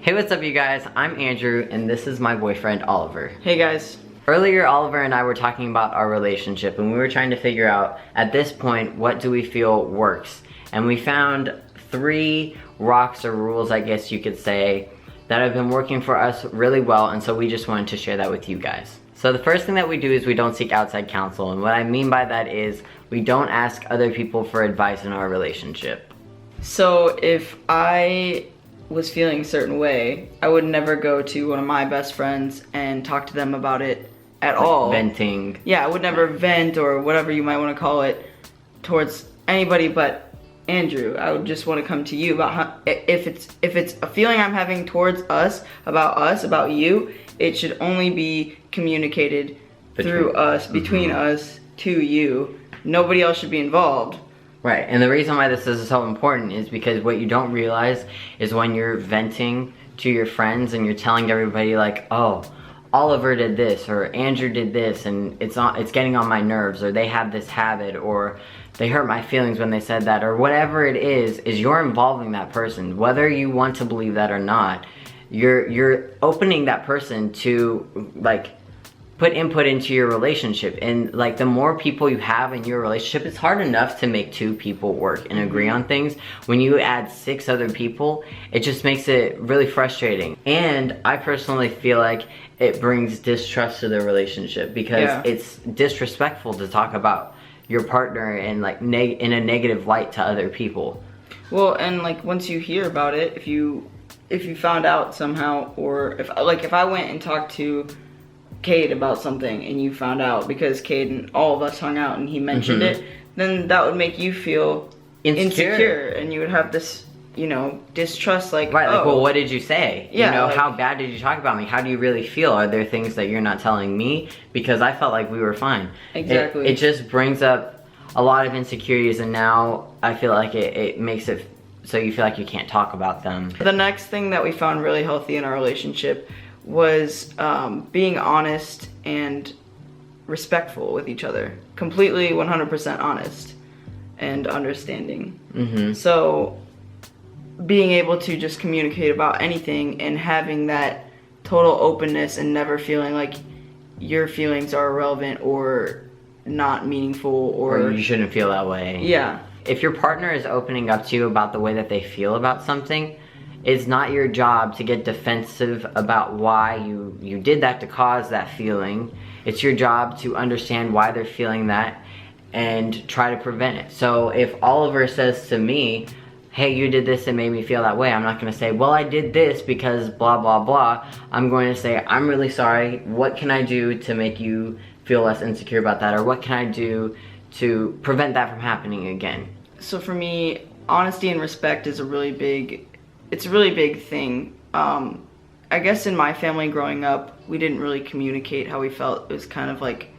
Hey, what's up you guys? I'm Andrew and this is my boyfriend Oliver. Hey guys. Earlier, Oliver and I were talking about our relationship and we were trying to figure out, at this point, what do we feel works? And we found 3 rocks or rules, I guess you could say, that have been working for us really well, and so we just wanted to share that with you guys. So the first thing that we do is we don't seek outside counsel, and what I mean by that is we don't ask other people for advice in our relationship. So if I was feeling a certain way, I would never go to one of my best friends and talk to them about it at all. Venting. Yeah, I would never vent or whatever you might want to call it towards anybody but Andrew. I would just want to come to you about how, if it's a feeling I'm having towards us, about you, it should only be communicated between us to you. Nobody else should be involved. Right, and the reason why this is so important is because what you don't realize is when you're venting to your friends and you're telling everybody like, oh, Oliver did this or Andrew did this and it's getting on my nerves, or they have this habit, or they hurt my feelings when they said that, or whatever it is you're involving that person. Whether you want to believe that or not, you're opening that person to like put input into your relationship. And like the more people you have in your relationship, it's hard enough to make 2 people work and agree on things. When you add 6 other people, it just makes it really frustrating. And I personally feel like it brings distrust to the relationship because it's disrespectful to talk about your partner and like in a negative light to other people. Well, and like once you hear about it, if you found out somehow, or if I went and talked to Cade about something and you found out because Cade and all of us hung out and he mentioned it, then that would make you feel insecure and you would have this, distrust, like, right, like, well, what did you say? Yeah, like, how bad did you talk about me? How do you really feel? Are there things that you're not telling me? Because I felt like we were fine. Exactly. It just brings up a lot of insecurities, and now I feel like it makes it so you feel like you can't talk about them. The next thing that we found really healthy in our relationship was being honest and respectful with each other. Completely 100% honest and understanding. So being able to just communicate about anything and having that total openness and never feeling like your feelings are irrelevant or not meaningful or you shouldn't feel that way. Yeah. If your partner is opening up to you about the way that they feel about something, it's not your job to get defensive about why you did that to cause that feeling. It's your job to understand why they're feeling that and try to prevent it. So if Oliver says to me, hey, you did this and made me feel that way, I'm not going to say, well, I did this because blah, blah, blah. I'm going to say, I'm really sorry. What can I do to make you feel less insecure about that? Or what can I do to prevent that from happening again? So for me, honesty and respect is a really big thing. I guess in my family growing up, we didn't really communicate how we felt. It was kind of like,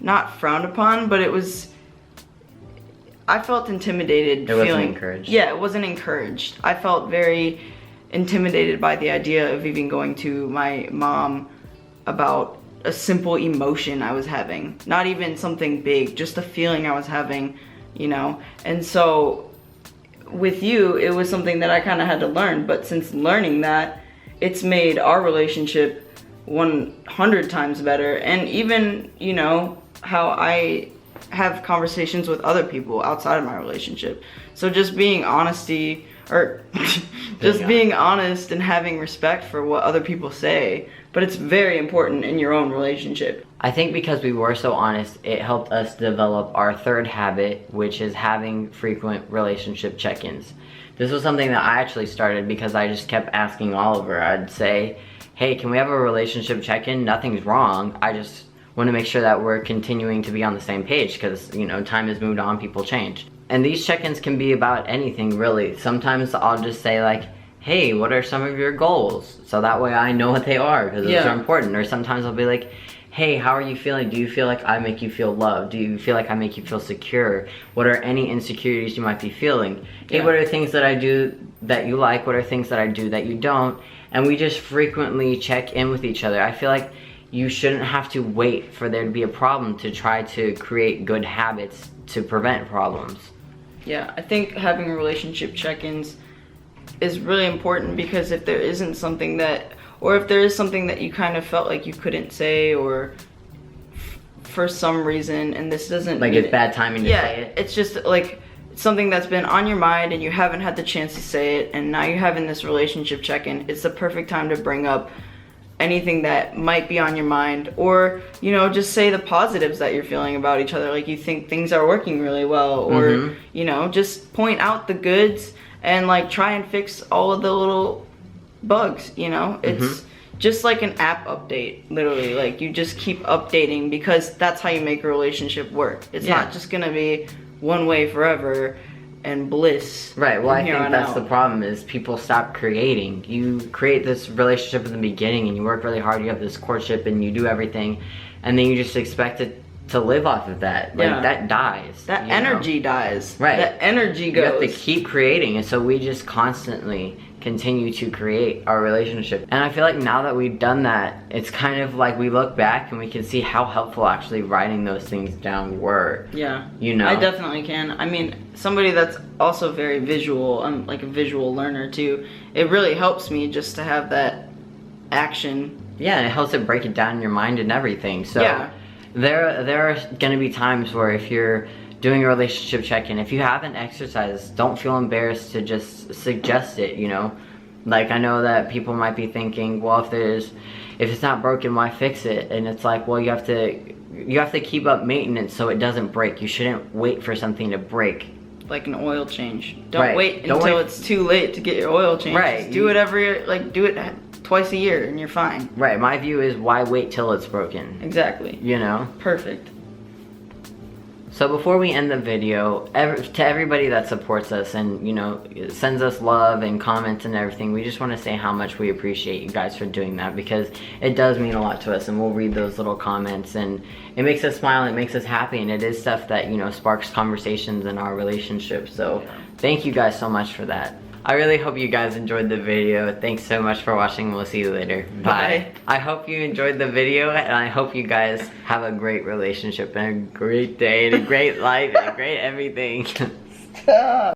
not frowned upon, but I felt intimidated. It wasn't encouraged. Yeah, it wasn't encouraged. I felt very intimidated by the idea of even going to my mom about a simple emotion I was having. Not even something big, just a feeling I was having, And so with you, it was something that I kind of had to learn, but since learning that, it's made our relationship 100 times better. And even, how I have conversations with other people outside of my relationship. So just being being honest and having respect for what other people say, but it's very important in your own relationship. I think because we were so honest, it helped us develop our 3rd habit, which is having frequent relationship check-ins. This was something that I actually started because I just kept asking Oliver. I'd say, hey, can we have a relationship check-in? Nothing's wrong. I just want to make sure that we're continuing to be on the same page because, time has moved on, people change. And these check-ins can be about anything, really. Sometimes I'll just say like, hey, what are some of your goals? So that way I know what they are because those are important. Or sometimes I'll be like, hey, how are you feeling? Do you feel like I make you feel loved? Do you feel like I make you feel secure? What are any insecurities you might be feeling? Hey, what are things that I do that you like? What are things that I do that you don't? And we just frequently check in with each other. I feel like you shouldn't have to wait for there to be a problem to try to create good habits to prevent problems. Yeah, I think having relationship check-ins is really important, because if there isn't something that, or if there is something that you kind of felt like you couldn't say, or for some reason, and this doesn't Like mean it's bad timing to say it? It's just like something that's been on your mind and you haven't had the chance to say it, and now you're having this relationship check-in. It's the perfect time to bring up anything that might be on your mind, or you know, just say the positives that you're feeling about each other, like you think things are working really well, or you know, just point out the goods and like try and fix all of the little bugs, you know. It's just like an app update, literally. Like you just keep updating, because that's how you make a relationship work. It's not just gonna be one way forever and bliss. Right, well, I think that's the problem, is people stop creating. You create this relationship in the beginning and you work really hard, you have this courtship and you do everything, and then you just expect it to live off of that. Like that dies. That energy dies. Right. That energy goes. You have to keep creating, and so we just constantly continue to create our relationship. And I feel like now that we've done that, it's kind of like we look back and we can see how helpful actually writing those things down were. Yeah. You know? I definitely can. I mean, somebody that's also very visual, I'm like a visual learner too, it really helps me just to have that action. Yeah, and it helps it break it down in your mind and everything. So there are gonna be times where if you're doing a relationship check-in, if you haven't exercised, don't feel embarrassed to just suggest it, you know? Like, I know that people might be thinking, well, if it's not broken, why fix it? And it's like, well, you have to keep up maintenance so it doesn't break. You shouldn't wait for something to break. Like an oil change. Don't wait until it's too late to get your oil changed. Right. Just do it do it twice a year and you're fine. Right, my view is, why wait till it's broken? Exactly. You know? Perfect. So before we end the video, to everybody that supports us and, you know, sends us love and comments and everything, we just want to say how much we appreciate you guys for doing that, because it does mean a lot to us, and we'll read those little comments, and it makes us smile, and it makes us happy, and it is stuff that, you know, sparks conversations in our relationship. So thank you guys so much for that. I really hope you guys enjoyed the video. Thanks so much for watching. We'll see you later. Bye. I hope you enjoyed the video, and I hope you guys have a great relationship and a great day and a great life and a great everything. Stop.